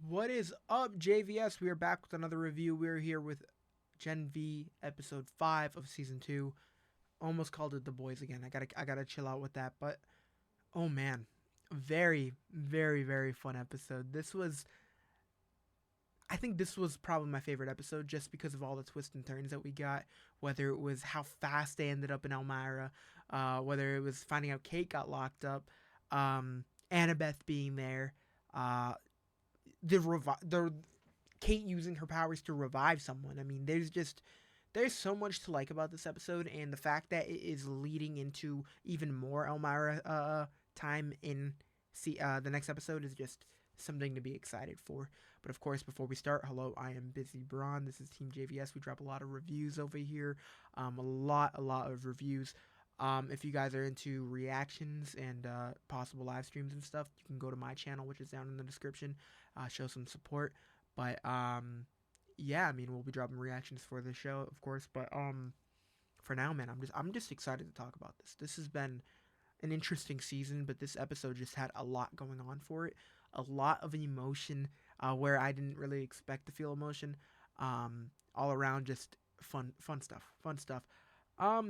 What is up, JVS? We are back with another review. We're here with Gen V episode 5 of season 2. Almost called it The Boys again. I gotta chill out with that. But oh man, very, very, very fun episode. I think this was probably my favorite episode just because of all the twists and turns that we got. Whether it was how fast they ended up in Elmira, whether it was finding out Kate got locked up, Annabeth being there, uh, the Kate using her powers to revive someone. I mean, there's so much to like about this episode, and the fact that it is leading into even more Elmira time in the next episode is just something to be excited for. But of course, before we start, hello, I am Bizzy Braun. This is Team JVS. We drop a lot of reviews over here, a lot of reviews. If you guys are into reactions and possible live streams and stuff, you can go to my channel, which is down in the description. Show some support. But yeah, I mean, we'll be dropping reactions for the show, of course. But for now, man, I'm just excited to talk about this. This has been an interesting season, but this episode just had a lot going on for it. A lot of emotion, where I didn't really expect to feel emotion. All around, just fun stuff. Fun stuff.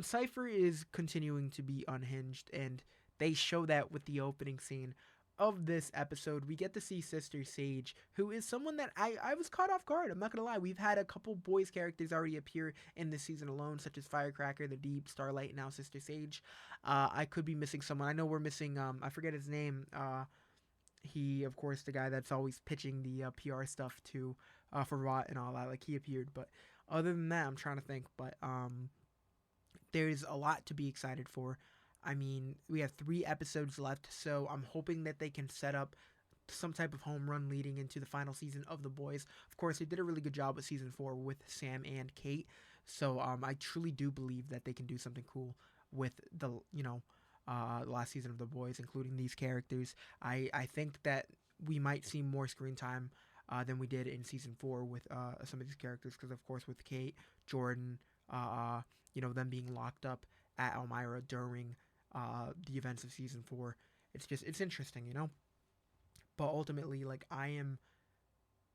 Cypher is continuing to be unhinged, and they show that with the opening scene of this episode. We get to see Sister Sage, who is someone that I was caught off guard. I'm not gonna lie. We've had a couple boys characters already appear in this season alone, such as Firecracker, the Deep, Starlight, and now Sister Sage. I could be missing someone. I know we're missing. I forget his name. He, of course, the guy that's always pitching the PR stuff to for Rot and all that. Like he appeared, but other than that, I'm trying to think. But there's a lot to be excited for. I mean, we have 3 episodes left, so I'm hoping that they can set up some type of home run leading into the final season of The Boys. Of course, they did a really good job with season 4 with Sam and Kate, so I truly do believe that they can do something cool with the last season of The Boys, including these characters. I think that we might see more screen time than we did in season 4 with some of these characters, because of course with Kate, Jordan, them being locked up at Elmira during the events of season 4. It's interesting. But ultimately, like, I am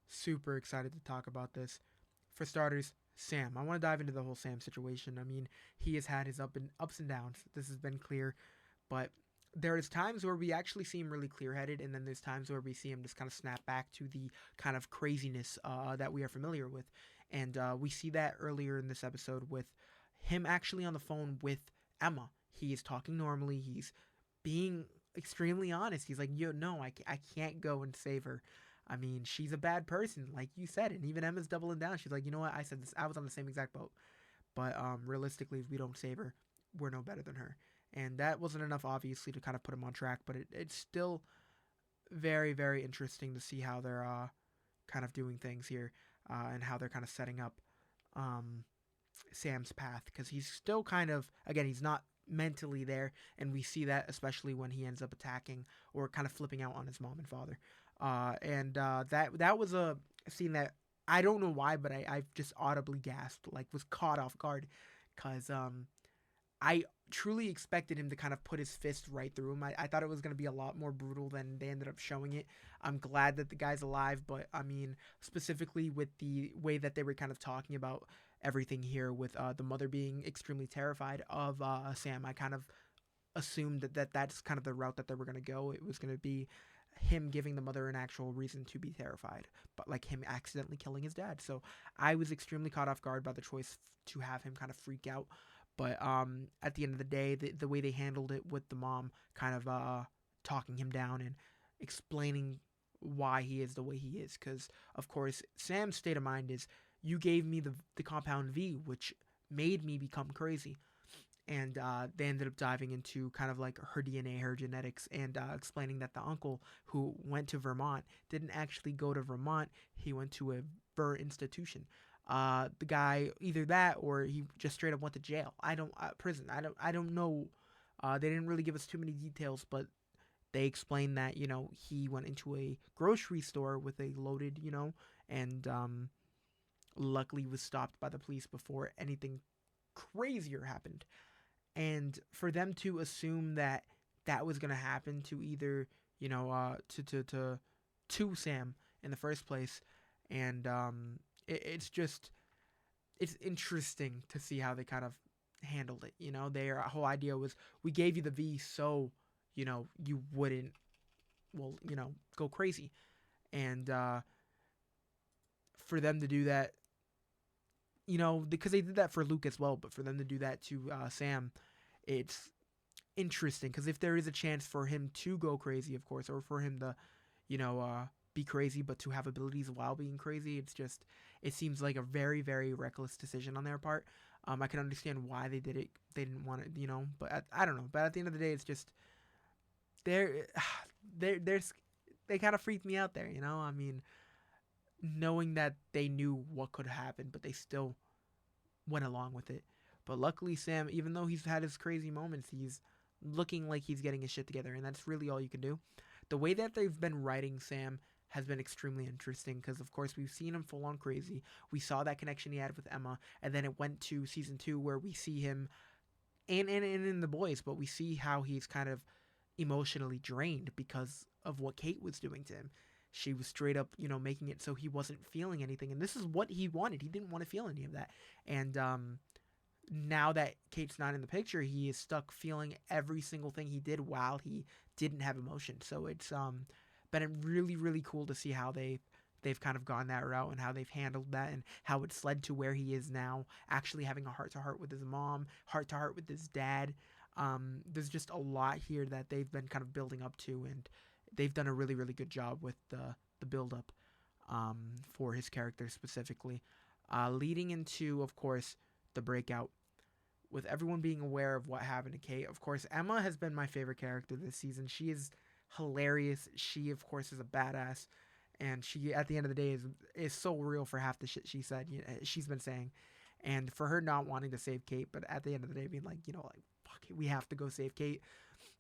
super excited to talk about this. For starters, Sam. I want to dive into the whole Sam situation. I mean, he has had his ups and downs. This has been clear, but there is times where we actually see him really clear-headed, and then there's times where we see him just kind of snap back to the kind of craziness that we are familiar with. And we see that earlier in this episode with him actually on the phone with Emma. He is talking normally. He's being extremely honest. He's like, yo, no, I can't go and save her. I mean, she's a bad person, like you said. And even Emma's doubling down. She's like, you know what? I said this. I was on the same exact boat. But realistically, if we don't save her, we're no better than her. And that wasn't enough, obviously, to kind of put him on track. But it's still very, very interesting to see how they're kind of doing things here, and how they're kind of setting up um, Sam's path, because he's still kind of, again, he's not mentally there, and we see that especially when he ends up attacking or kind of flipping out on his mom and father. And that was a scene that I don't know why, but I just audibly gasped, like was caught off guard, because I truly expected him to kind of put his fist right through him. I thought it was going to be a lot more brutal than they ended up showing it. I'm glad that the guy's alive, but I mean, specifically with the way that they were kind of talking about everything here, with the mother being extremely terrified of Sam, I kind of assumed that's kind of the route that they were going to go. It was going to be him giving the mother an actual reason to be terrified, but like him accidentally killing his dad. So I was extremely caught off guard by the choice to have him kind of freak out. But at the end of the day, the way they handled it with the mom kind of talking him down and explaining why he is the way he is. Because, of course, Sam's state of mind is, you gave me the compound V, which made me become crazy. And they ended up diving into kind of like her DNA, her genetics, and explaining that the uncle who went to Vermont didn't actually go to Vermont. He went to a Ver institution. The guy, either that or he just straight up went to jail. I don't prison. I don't know. They didn't really give us too many details, but they explained that he went into a grocery store with a loaded and luckily was stopped by the police before anything crazier happened. And for them to assume that was gonna happen to either to Sam in the first place. And it's just it's interesting to see how they kind of handled it. Their whole idea was we gave you the V so you wouldn't go crazy, and for them to do that, because they did that for Luke as well, but for them to do that to Sam, it's interesting because if there is a chance for him to go crazy, of course, or for him to, be crazy, but to have abilities while being crazy, it seems like a very, very reckless decision on their part. I can understand why they did it. They didn't want it, but I don't know. But at the end of the day, it's just they're, there's they kind of freaked me out there, I mean, knowing that they knew what could happen, but they still went along with it. But luckily, Sam, even though he's had his crazy moments, he's looking like he's getting his shit together, and that's really all you can do. The way that they've been writing Sam has been extremely interesting because, of course, we've seen him full on crazy. We saw that connection he had with Emma, and then it went to season 2 where we see him and in the boys, but we see how he's kind of emotionally drained because of what Kate was doing to him. She was straight up, making it so he wasn't feeling anything, and this is what he wanted. He didn't want to feel any of that, and now that Kate's not in the picture, he is stuck feeling every single thing he did while he didn't have emotion. So it's been really, really cool to see how they've kind of gone that route and how they've handled that and how it's led to where he is now, actually having a heart to heart with his mom, heart to heart with his dad. There's just a lot here that they've been kind of building up to, and they've done a really, really good job with the build up for his character specifically, leading into, of course, the breakout. With everyone being aware of what happened to Kate, of course, Emma has been my favorite character this season. She is hilarious. She, of course, is a badass, and she, at the end of the day, is so real for half the shit she said. She's been saying, and for her not wanting to save Kate, but at the end of the day, being like, like, fuck it, we have to go save Kate.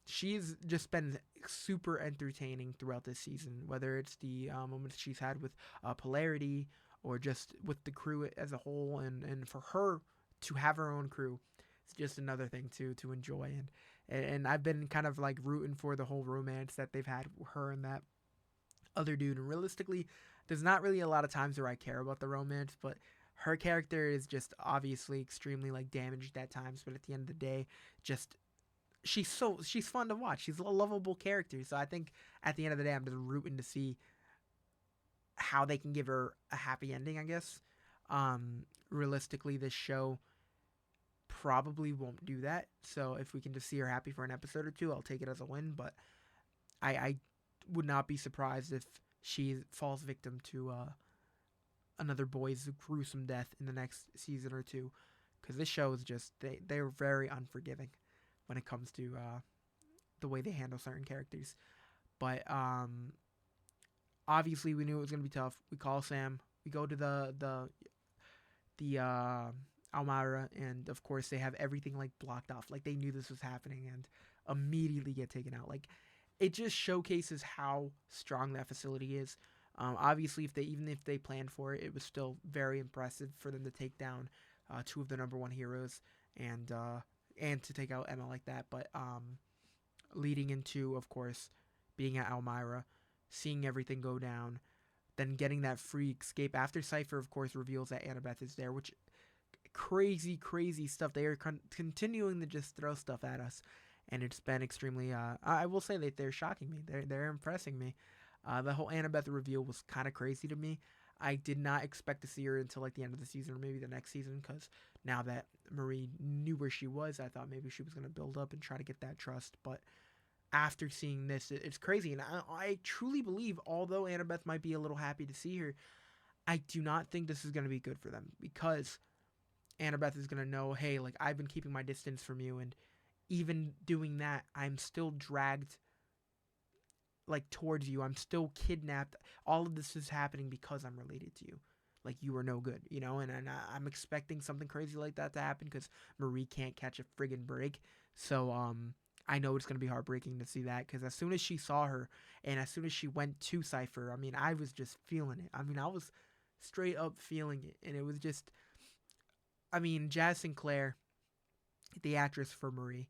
She's just been super entertaining throughout this season, whether it's the moments she's had with Polarity or just with the crew as a whole, and for her to have her own crew, it's just another thing to enjoy. And I've been kind of like rooting for the whole romance that they've had, her and that other dude. And realistically, there's not really a lot of times where I care about the romance, but her character is just obviously extremely like damaged at times. But at the end of the day, just she's fun to watch. She's a lovable character. So I think at the end of the day, I'm just rooting to see how they can give her a happy ending, I guess. Realistically, this show probably won't do that. So if we can just see her happy for an episode or two, I'll take it as a win. But I would not be surprised if she falls victim to another boy's gruesome death in the next season or two. Because this show is just, they're very unforgiving when it comes to the way they handle certain characters. But obviously we knew it was going to be tough. We call Sam. We go to the Almira, and of course they have everything like blocked off. Like they knew this was happening and immediately get taken out. Like it just showcases how strong that facility is. Obviously, even if they planned for it, it was still very impressive for them to take down 2 of the number 1 heroes and to take out Emma like that. But leading into, of course, being at Almira, seeing everything go down, then getting that free escape after Cypher, of course, reveals that Annabeth is there, which crazy, crazy stuff. They are continuing to just throw stuff at us, and it's been extremely, I will say that they're shocking me. They're impressing me. The whole Annabeth reveal was kind of crazy to me. I did not expect to see her until like the end of the season or maybe the next season, because now that Marie knew where she was, I thought maybe she was going to build up and try to get that trust. But after seeing this, it's crazy. And I truly believe, although Annabeth might be a little happy to see her, I do not think this is going to be good for them, because Annabeth is going to know, hey, like I've been keeping my distance from you, and even doing that, I'm still dragged like towards you. I'm still kidnapped. All of this is happening because I'm related to you. Like you are no good, and I'm expecting something crazy like that to happen because Marie can't catch a friggin' break. So I know it's gonna be heartbreaking to see that, because as soon as she saw her and as soon as she went to Cypher, I mean, I was just feeling it. I mean, I was straight up feeling it, and it was just, I mean, Jazz Sinclair, the actress for Marie,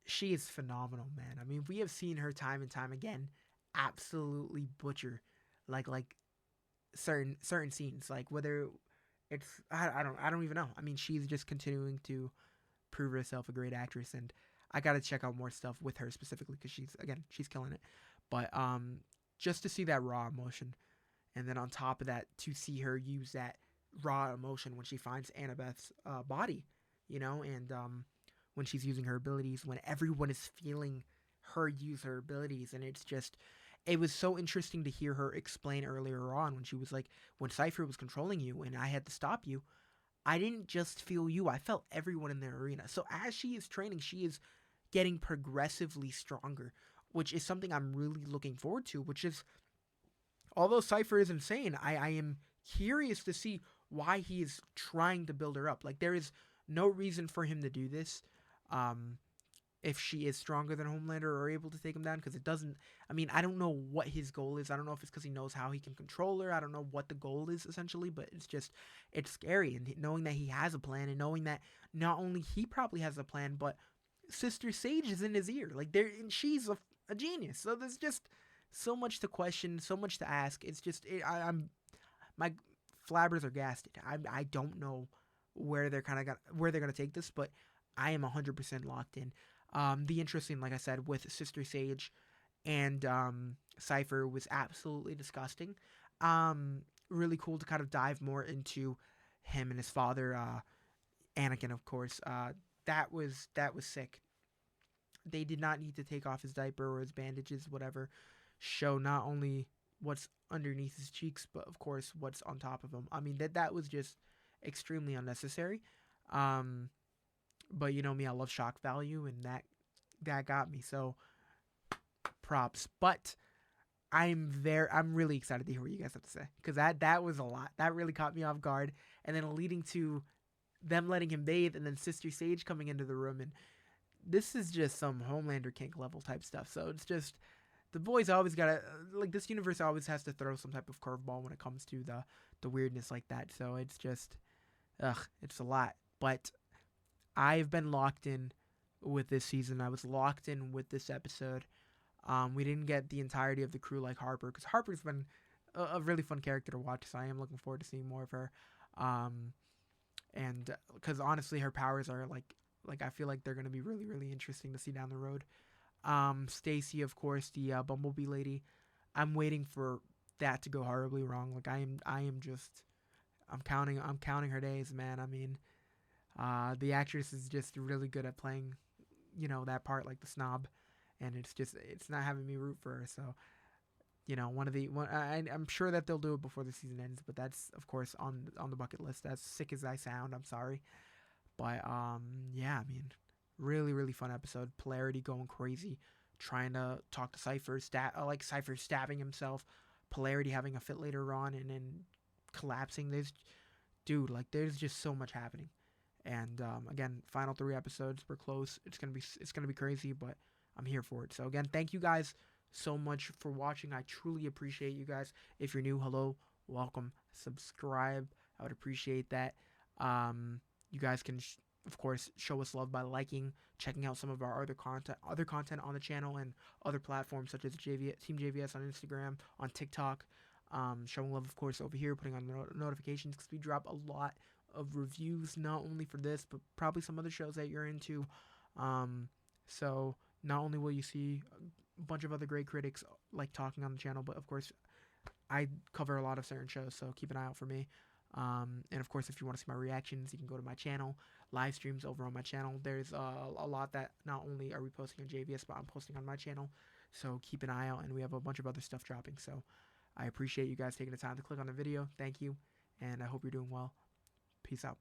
she is phenomenal, man. I mean, we have seen her time and time again absolutely butcher like certain scenes, like whether it's I don't even know. I mean, she's just continuing to prove herself a great actress, and I got to check out more stuff with her specifically because she's killing it. But just to see that raw emotion, and then on top of that, to see her use that raw emotion when she finds Annabeth's body, and when she's using her abilities, when everyone is feeling her use her abilities, and it was so interesting to hear her explain earlier on when she was like, when Cypher was controlling you and I had to stop you, I didn't just feel you, I felt everyone in the arena. So as she is training, she is getting progressively stronger, which is something I'm really looking forward to, which is, although Cypher is insane, I am curious to see why he is trying to build her up. Like, there is no reason for him to do this. Um, if she is stronger than Homelander or able to take him down, because it doesn't. I mean, I don't know what his goal is. I don't know if it's because he knows how he can control her. I don't know what the goal is essentially, but it's scary, and knowing that he has a plan, and knowing that not only he probably has a plan, but Sister Sage is in his ear. Like, there, and she's a genius. So there's just so much to question, so much to ask. It's just I'm my flabbers are gassed. I don't know where they're gonna take this, but I am 100% locked in. The interesting, like I said, with Sister Sage and Cypher was absolutely disgusting. Really cool to kind of dive more into him and his father, Anakin, of course. That was sick. They did not need to take off his diaper or his bandages, whatever. Show not only what's underneath his cheeks, but of course what's on top of him. I mean, that was just extremely unnecessary. Um, but you know me, I love shock value, and that got me. So props. But I'm really excited to hear what you guys have to say, because that was a lot. That really caught me off guard, and then leading to them letting him bathe, and then Sister Sage coming into the room, and this is just some Homelander kink level type stuff. So it's just, the boys always gotta, like, this universe always has to throw some type of curveball when it comes to the weirdness like that. So it's just, it's a lot. But I've been locked in with this season. I was locked in with this episode. We didn't get the entirety of the crew like Harper, because Harper's been a really fun character to watch. So I am looking forward to seeing more of her. And because honestly, her powers are like I feel like they're gonna be really really interesting to see down the road. Stacy, of course, the Bumblebee lady. I'm waiting for that to go horribly wrong. Like, I am just, I'm counting her days, man. I mean, the actress is just really good at playing, that part, like the snob, and it's not having me root for her. So, I'm sure that they'll do it before the season ends, but that's of course on the bucket list. As sick as I sound, I'm sorry, but yeah, I mean, really really fun episode. Polarity going crazy, trying to talk to Cypher, like Cypher stabbing himself, Polarity having a fit later on, and then collapsing. There's just so much happening. And again, final 3 episodes. We're close. It's gonna be crazy, but I'm here for it. So again, thank you guys so much for watching. I truly appreciate you guys. If you're new, hello, welcome, subscribe. I would appreciate that. You guys can, of course, show us love by liking, checking out some of our other content on the channel and other platforms such as TeamJVS on Instagram, on TikTok. Showing love, of course, over here, putting on notifications, because we drop a lot of reviews, not only for this, but probably some other shows that you're into. So not only will you see a bunch of other great critics like talking on the channel, but of course I cover a lot of certain shows, so keep an eye out for me. And of course, if you want to see my reactions, you can go to my channel, live streams over on my channel. There's a lot that not only are we posting on JVS, but I'm posting on my channel, so keep an eye out, and we have a bunch of other stuff dropping. So I appreciate you guys taking the time to click on the video. Thank you, and I hope you're doing well. Peace out.